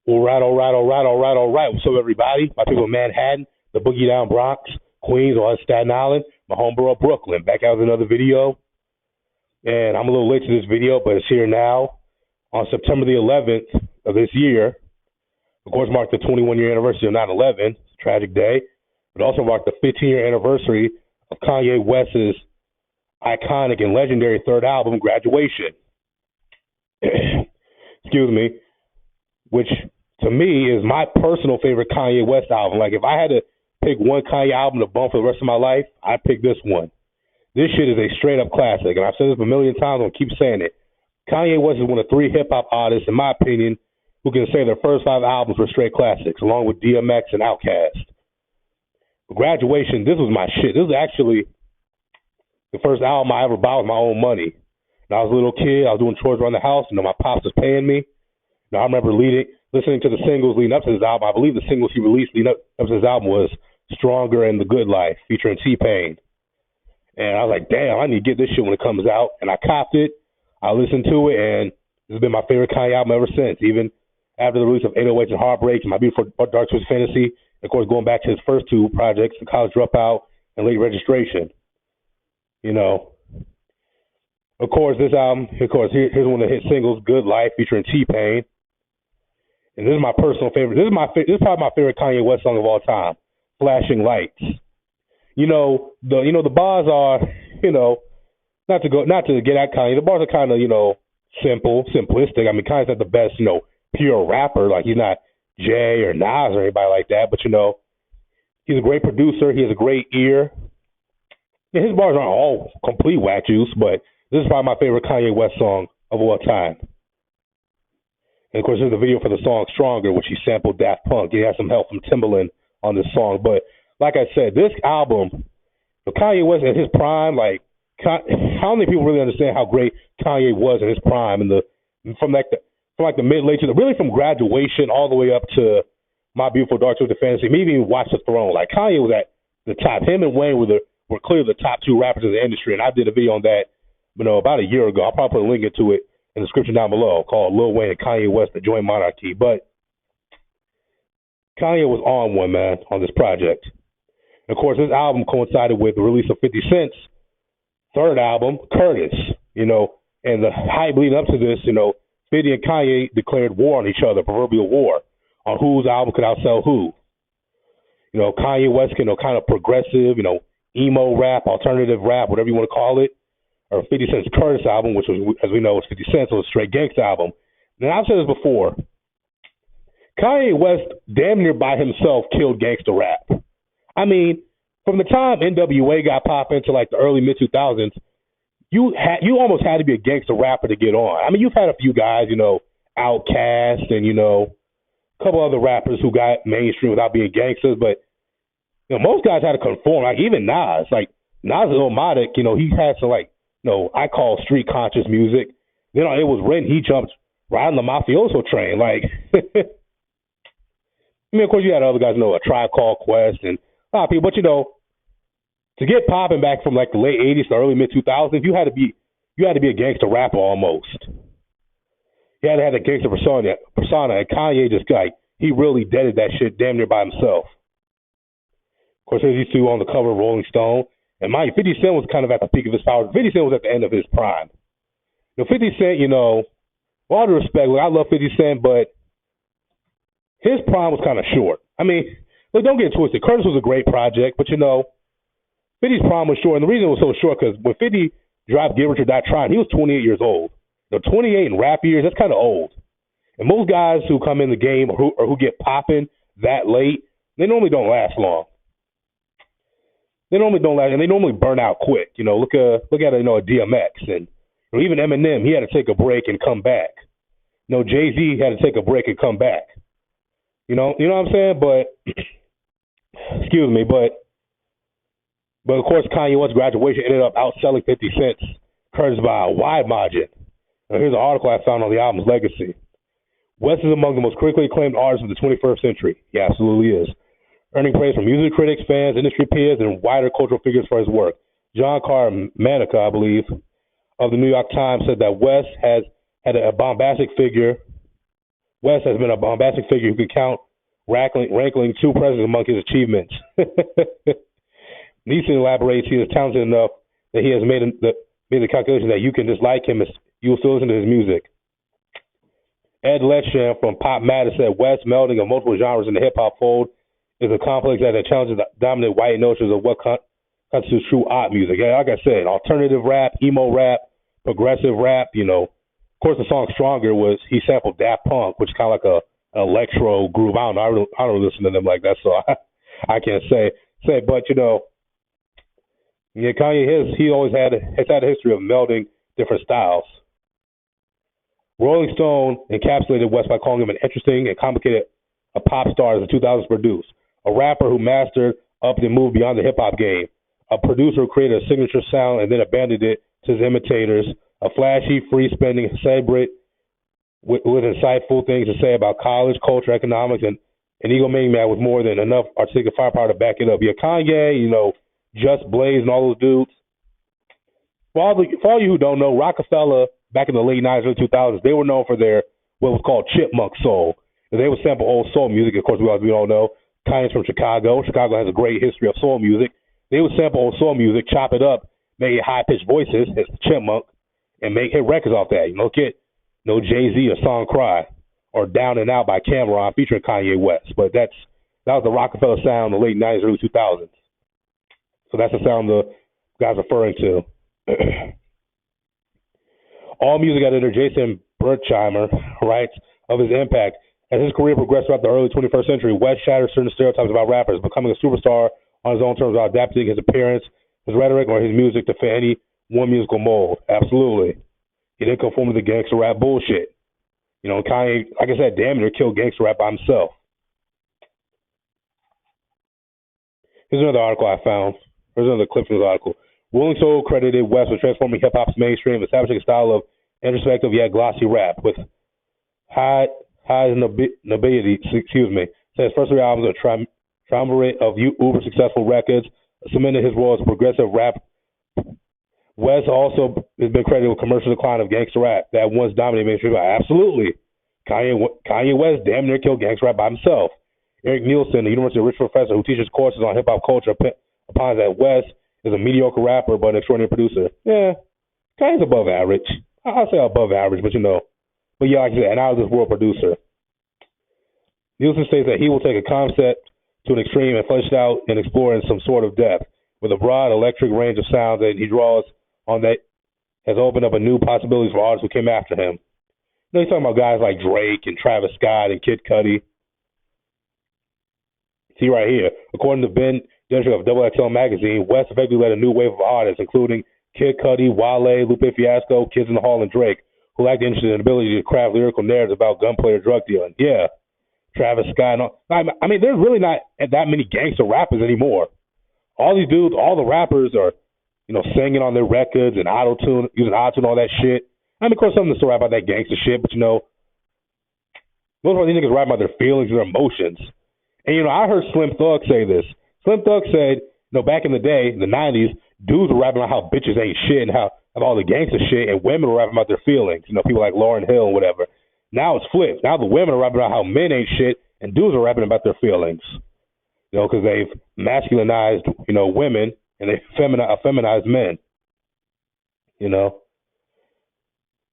All right, all right, all right, all right, all right. What's up, everybody? My people in Manhattan, the Boogie Down Bronx, Queens, or Staten Island, my home borough, Brooklyn. Back out with another video. And I'm a little late to this video, but it's here now. On September the 11th of this year, of course, marked the 21-year anniversary of 9/11. It's a tragic day. It also marked the 15-year anniversary of Kanye West's iconic and legendary third album, Graduation. Excuse me. Which, to me, is my personal favorite Kanye West album. Like, if I had to pick one Kanye album to bump for the rest of my life, I'd pick this one. This shit is a straight-up classic, and I've said this a million times, I'll keep saying it. Kanye West is one of three hip-hop artists, in my opinion, who can say their first five albums were straight classics, along with DMX and Outkast. Graduation, this was my shit. This was actually the first album I ever bought with my own money. When I was a little kid, I was doing chores around the house, my pops was paying me. Now, I remember listening to the singles leading up to this album. I believe the singles he released leading up to this album was Stronger and The Good Life, featuring T-Pain. And I was like, damn, I need to get this shit when it comes out. And I copped it. I listened to it, and this has been my favorite Kanye album ever since, even after the release of 808s and Heartbreak and My Beautiful Dark Twisted Fantasy. Of course, going back to his first two projects, The College Dropout and Late Registration. You know, of course, this album, here's one of the hit singles, Good Life, featuring T-Pain. And this is my personal favorite. This is probably my favorite Kanye West song of all time, Flashing Lights. The bars are, not to get at Kanye, the bars are kind of, simplistic. I mean, Kanye's not the best, pure rapper. Like, he's not Jay or Nas or anybody like that, but he's a great producer. He has a great ear. Yeah, his bars aren't all complete whack juice, but this is probably my favorite Kanye West song of all time. And, of course, there's a video for the song Stronger, which he sampled Daft Punk. He had some help from Timbaland on this song. But, like I said, this album, Kanye West at his prime, like, how many people really understand how great Kanye was in his prime? From the mid-late, really from Graduation all the way up to My Beautiful Dark Twisted Fantasy, maybe even Watch the Throne. Like, Kanye was at the top. Him and Wayne were clearly the top two rappers in the industry, and I did a video on that, about a year ago. I'll probably put a link into it in the description down below, called Lil Wayne and Kanye West, the Joint Monarchy. But Kanye was on one, man, on this project. And of course, this album coincided with the release of 50 Cent's third album, Curtis, and the hype leading up to this, 50 and Kanye declared war on each other, proverbial war, on whose album could outsell who. Kanye West, kind of progressive, emo rap, alternative rap, whatever you want to call it, or 50 Cent's Curtis album, which was, as we know, is 50 Cent's, was a straight gangsta album. Now, I've said this before. Kanye West, damn near by himself, killed gangsta rap. I mean, from the time NWA got popping to like the early mid-2000s, you almost had to be a gangsta rapper to get on. I mean, you've had a few guys, Outkast and, a couple other rappers who got mainstream without being gangsters, but most guys had to conform. Like, even Nas. Like, Nas is Illmatic, he had some, I call street conscious music. It was when he jumped right on the mafioso train. Like, I mean, of course, you had other guys, A Tribe Called Quest and a lot of people, but to get popping back from like the late '80s to early mid-2000s, you had to be a gangster rapper almost. You had to have a gangster persona, and Kanye just he really deaded that shit damn near by himself. Of course, there's these two on the cover of Rolling Stone. And mind you, 50 Cent was kind of at the peak of his power. 50 Cent was at the end of his prime. 50 Cent, with all due respect, I love 50 Cent, but his prime was kind of short. I mean, look, don't get it twisted. Curtis was a great project, but 50's prime was short. And the reason it was so short because when 50 dropped Get Rich or Die Trying, he was 28 years old. 28 in rap years, that's kind of old. And most guys who come in the game or who get popping that late, they normally don't last long. They normally don't last, and they normally burn out quick. Look at a DMX and even Eminem. He had to take a break and come back. Jay-Z had to take a break and come back. You know what I'm saying? But excuse me, but of course, Kanye West's Graduation ended up outselling 50 Cent's Curtis by a wide margin. Now, here's an article I found on the album's legacy. West is among the most critically acclaimed artists of the 21st century. He absolutely is. Earning praise from music critics, fans, industry peers, and wider cultural figures for his work. John Carmanica, I believe, of the New York Times said that West has had a bombastic figure West has been a bombastic figure who can count rankling two presidents among his achievements. Neeson elaborates he is talented enough that he has made the calculation that you can dislike him as you will still listen to his music. Ed Letcham from Pop Matters said West's melding of multiple genres in the hip-hop fold is a complex that challenges the dominant white notions of what constitutes true art music. Yeah, like I said, alternative rap, emo rap, progressive rap, Of course, the song Stronger he sampled Daft Punk, which is kind of like a electro groove. I don't know. I don't listen to them like that, so I can't say. But, yeah, Kanye, he always has had a history of melding different styles. Rolling Stone encapsulated West by calling him an interesting and complicated a pop star as the 2000s produced, a rapper who mastered up and moved beyond the hip-hop game, a producer who created a signature sound and then abandoned it to his imitators, a flashy, free-spending celebrity with insightful things to say about college, culture, economics, and an egomaniac with more than enough artistic firepower to back it up. Yeah, Kanye, Just Blaze and all those dudes. For all you who don't know, Rockefeller, back in the late 90s, early 2000s, they were known for their what was called chipmunk soul. And they would sample old soul music. Of course, we all know Kanye's from Chicago. Chicago has a great history of soul music. They would sample old soul music, chop it up, make it high-pitched voices, as chipmunk, and make hit records off that. Get Jay-Z or Song Cry or Down and Out by Cameron featuring Kanye West. But that was the Rockefeller sound in the late 90s, early 2000s. So that's the sound the guy's referring to. All music editor Jason Bertsheimer writes of his impact. As his career progressed throughout the early 21st century, West shattered certain stereotypes about rappers, becoming a superstar on his own terms without adapting his appearance, his rhetoric, or his music to fit any one musical mold. Absolutely. He didn't conform to the gangster rap bullshit. Kanye, like I said, damn near killed gangster rap by himself. Here's another article I found. Here's another clip from this article. Rolling Stone credited West with transforming hip-hop's mainstream, establishing a style of introspective yet glossy rap with high nobility. Said his first three albums are triumvirate of uber successful records, cemented his role as a progressive rap. West also has been credited with commercial decline of gangster rap that once dominated mainstream rap. Absolutely, Kanye West damn near killed gangster rap by himself. Eric Nielsen, the University of Richmond professor who teaches courses on hip-hop culture, opines that West is a mediocre rapper but an extraordinary producer. Yeah, Kanye's above average. I'll say above average, but But yeah, like I said, an out-of-this-world producer. Nielsen states that he will take a concept to an extreme and flesh it out and explore in some sort of depth. With a broad electric range of sounds that he draws on that has opened up a new possibilities for artists who came after him. He's talking about guys like Drake and Travis Scott and Kid Cudi. See right here, according to Ben Dendrick of XXL Magazine, West effectively led a new wave of artists, including Kid Cudi, Wale, Lupe Fiasco, Kids in the Hall, and Drake, who lacked the interest and ability to craft lyrical narratives about gunplay or drug dealing. Yeah, Travis Scott. And all. I mean, there's really not that many gangster rappers anymore. All these dudes, all the rappers are, singing on their records and auto-tune, using auto-tune, all that shit. I mean, of course, some of them still rap about that gangster shit, but, most of these niggas rap about their feelings and their emotions. And, I heard Slim Thug say this. Slim Thug said, back in the day, in the 90s, dudes were rapping about how bitches ain't shit and how all the gangster shit, and women were rapping about their feelings. People like Lauryn Hill and whatever. Now it's flipped. Now the women are rapping about how men ain't shit, and dudes are rapping about their feelings. Because they've masculinized, women, and they feminized men.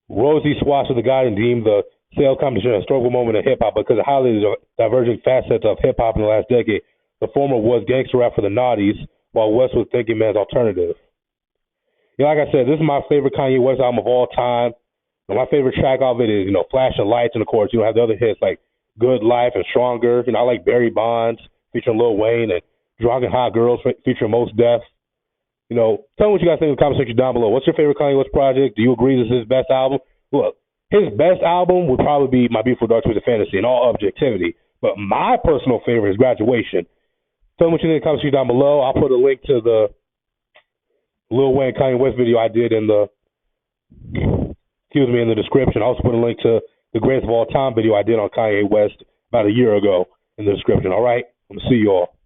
Rosie Swatch of the Guardian deemed the sales competition a historical moment in hip-hop because of highly diverging facets of hip-hop in the last decade. The former was gangster rap for the naughties, while West was thinking man's alternative. Like I said, this is my favorite Kanye West album of all time. And my favorite track of it is, Flashing Lights, and of course, have the other hits like Good Life and Stronger. I like Barry Bonds featuring Lil Wayne and Drunk and Hot Girls featuring Mos Def. Tell me what you guys think in the comment section down below. What's your favorite Kanye West project? Do you agree this is his best album? Look, his best album would probably be My Beautiful Dark Twisted Fantasy in all objectivity. But my personal favorite is Graduation. Tell me what you think in the comment section down below. I'll put a link to the Lil Wayne Kanye West video I did in the description. I'll also put a link to the greatest of all time video I did on Kanye West about a year ago in the description. All right? I'm going to see you all.